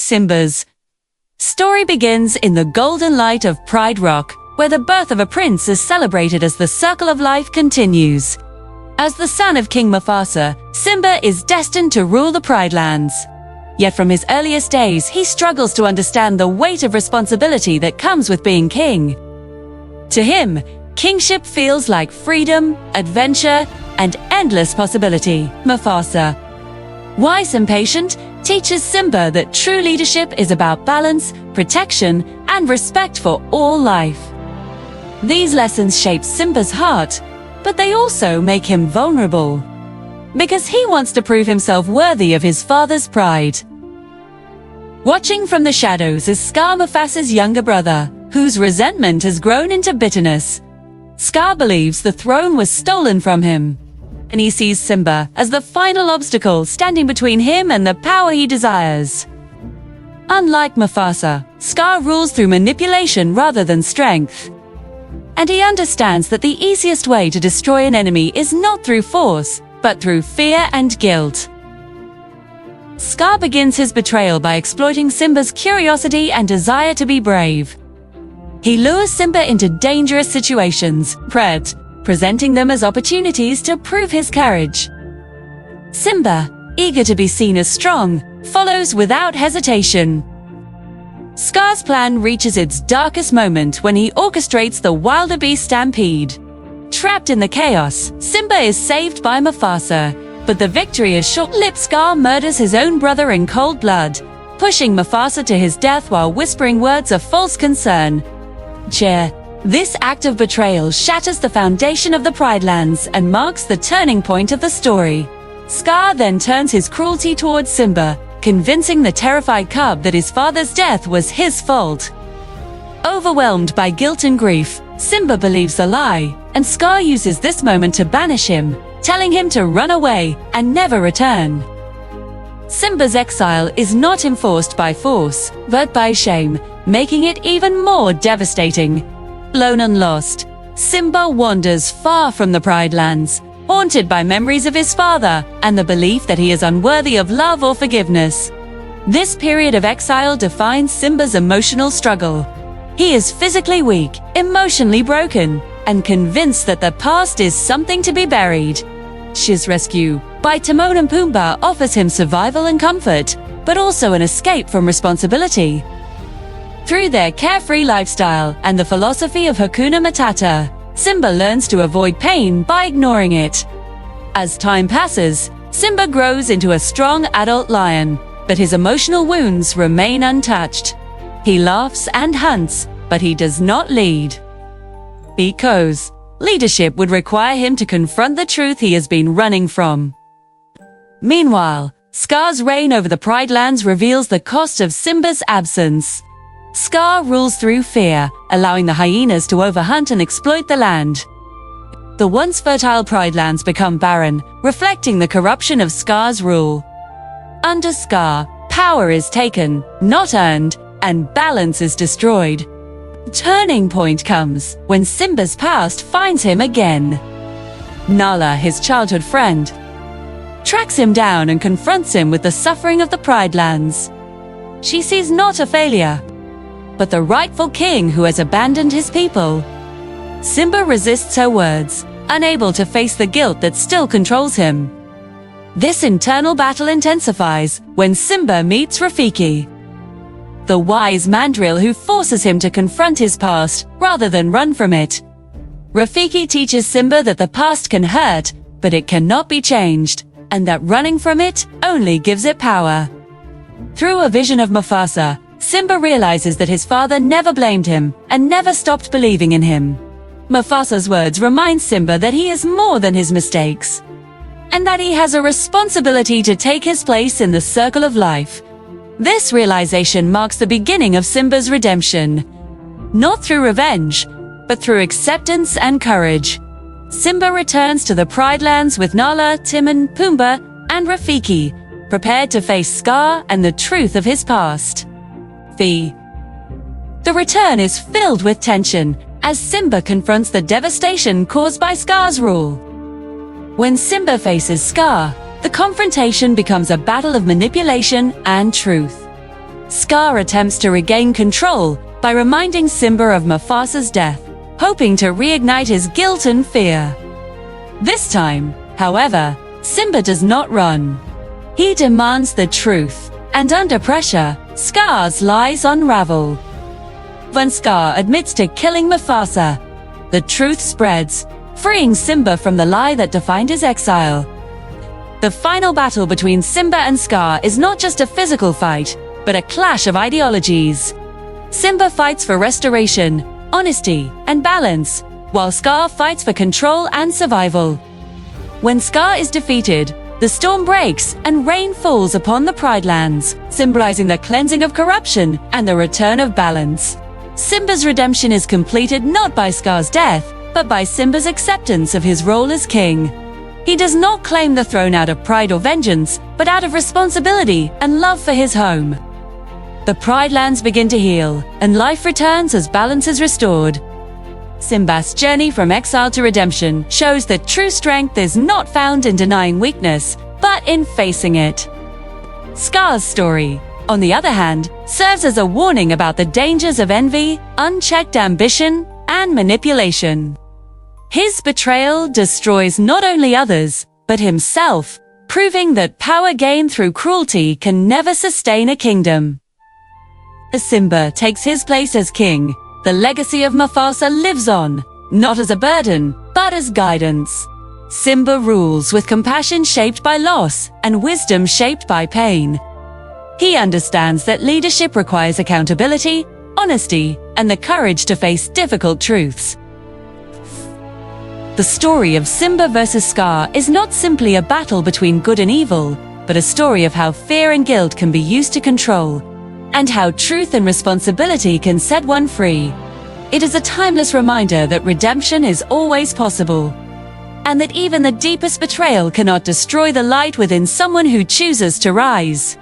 Simba's. Story begins in the golden light of Pride Rock, where the birth of a prince is celebrated as the circle of life continues. As the son of King Mufasa, Simba is destined to rule the Pride Lands. Yet from his earliest days, he struggles to understand the weight of responsibility that comes with being king. To him, kingship feels like freedom, adventure, and endless possibility. Mufasa, wise and patient, teaches Simba that true leadership is about balance, protection, and respect for all life. These lessons shape Simba's heart, but they also make him vulnerable, because he wants to prove himself worthy of his father's pride. Watching from the shadows is Scar, Mufasa's younger brother, whose resentment has grown into bitterness. Scar believes the throne was stolen from him, and he sees Simba as the final obstacle standing between him and the power he desires. Unlike Mufasa, Scar rules through manipulation rather than strength. And he understands that the easiest way to destroy an enemy is not through force, but through fear and guilt. Scar begins his betrayal by exploiting Simba's curiosity and desire to be brave. He lures Simba into dangerous situations, presenting them as opportunities to prove his courage. Simba, eager to be seen as strong, follows without hesitation. Scar's plan reaches its darkest moment when he orchestrates the wildebeest stampede. Trapped in the chaos, Simba is saved by Mufasa, but the victory is short-lived. Scar murders his own brother in cold blood, pushing Mufasa to his death while whispering words of false concern. This act of betrayal shatters the foundation of the Pride Lands and marks the turning point of the story. Scar then turns his cruelty towards Simba, convincing the terrified cub that his father's death was his fault. Overwhelmed by guilt and grief, Simba believes the lie, and Scar uses this moment to banish him, telling him to run away and never return. Simba's exile is not enforced by force, but by shame, making it even more devastating. Lone and lost, Simba wanders far from the Pride Lands, haunted by memories of his father and the belief that he is unworthy of love or forgiveness. This period of exile defines Simba's emotional struggle. He is physically weak, emotionally broken, and convinced that the past is something to be buried. His rescue by Timon and Pumbaa offers him survival and comfort, but also an escape from responsibility. Through their carefree lifestyle and the philosophy of Hakuna Matata, Simba learns to avoid pain by ignoring it. As time passes, Simba grows into a strong adult lion, but his emotional wounds remain untouched. He laughs and hunts, but he does not lead. Because leadership would require him to confront the truth he has been running from. Meanwhile, Scar's reign over the Pride Lands reveals the cost of Simba's absence. Scar rules through fear, allowing the hyenas to overhunt and exploit the land. The once fertile Pride Lands become barren, reflecting the corruption of Scar's rule. Under Scar, power is taken, not earned, and balance is destroyed. The turning point comes when Simba's past finds him again. Nala, his childhood friend, tracks him down and confronts him with the suffering of the Pride Lands. She sees not a failure, but the rightful king who has abandoned his people. Simba resists her words, unable to face the guilt that still controls him. This internal battle intensifies when Simba meets Rafiki, the wise mandrill who forces him to confront his past rather than run from it. Rafiki teaches Simba that the past can hurt, but it cannot be changed, and that running from it only gives it power. Through a vision of Mufasa, Simba realizes that his father never blamed him and never stopped believing in him. Mufasa's words remind Simba that he is more than his mistakes, and that he has a responsibility to take his place in the circle of life. This realization marks the beginning of Simba's redemption, not through revenge, but through acceptance and courage. Simba returns to the Pride Lands with Nala, Timon, Pumbaa, and Rafiki, prepared to face Scar and the truth of his past. The return is filled with tension as Simba confronts the devastation caused by Scar's rule. When Simba faces Scar, the confrontation becomes a battle of manipulation and truth. Scar attempts to regain control by reminding Simba of Mufasa's death, hoping to reignite his guilt and fear. This time, however, Simba does not run. He demands the truth, and under pressure, Scar's lies unravel. When Scar admits to killing Mufasa, the truth spreads, freeing Simba from the lie that defined his exile. The final battle between Simba and Scar is not just a physical fight, but a clash of ideologies. Simba fights for restoration, honesty, and balance, while Scar fights for control and survival. When Scar is defeated, the storm breaks and rain falls upon the Pride Lands, symbolizing the cleansing of corruption and the return of balance. Simba's redemption is completed not by Scar's death, but by Simba's acceptance of his role as king. He does not claim the throne out of pride or vengeance, but out of responsibility and love for his home. The Pride Lands begin to heal, and life returns as balance is restored. Simba's journey from exile to redemption shows that true strength is not found in denying weakness, but in facing it. Scar's story, on the other hand, serves as a warning about the dangers of envy, unchecked ambition, and manipulation. His betrayal destroys not only others, but himself, proving that power gained through cruelty can never sustain a kingdom. As Simba takes his place as king, the legacy of Mufasa lives on, not as a burden, but as guidance. Simba rules with compassion shaped by loss and wisdom shaped by pain. He understands that leadership requires accountability, honesty, and the courage to face difficult truths. The story of Simba versus Scar is not simply a battle between good and evil, but a story of how fear and guilt can be used to control, and how truth and responsibility can set one free. It is a timeless reminder that redemption is always possible, and that even the deepest betrayal cannot destroy the light within someone who chooses to rise.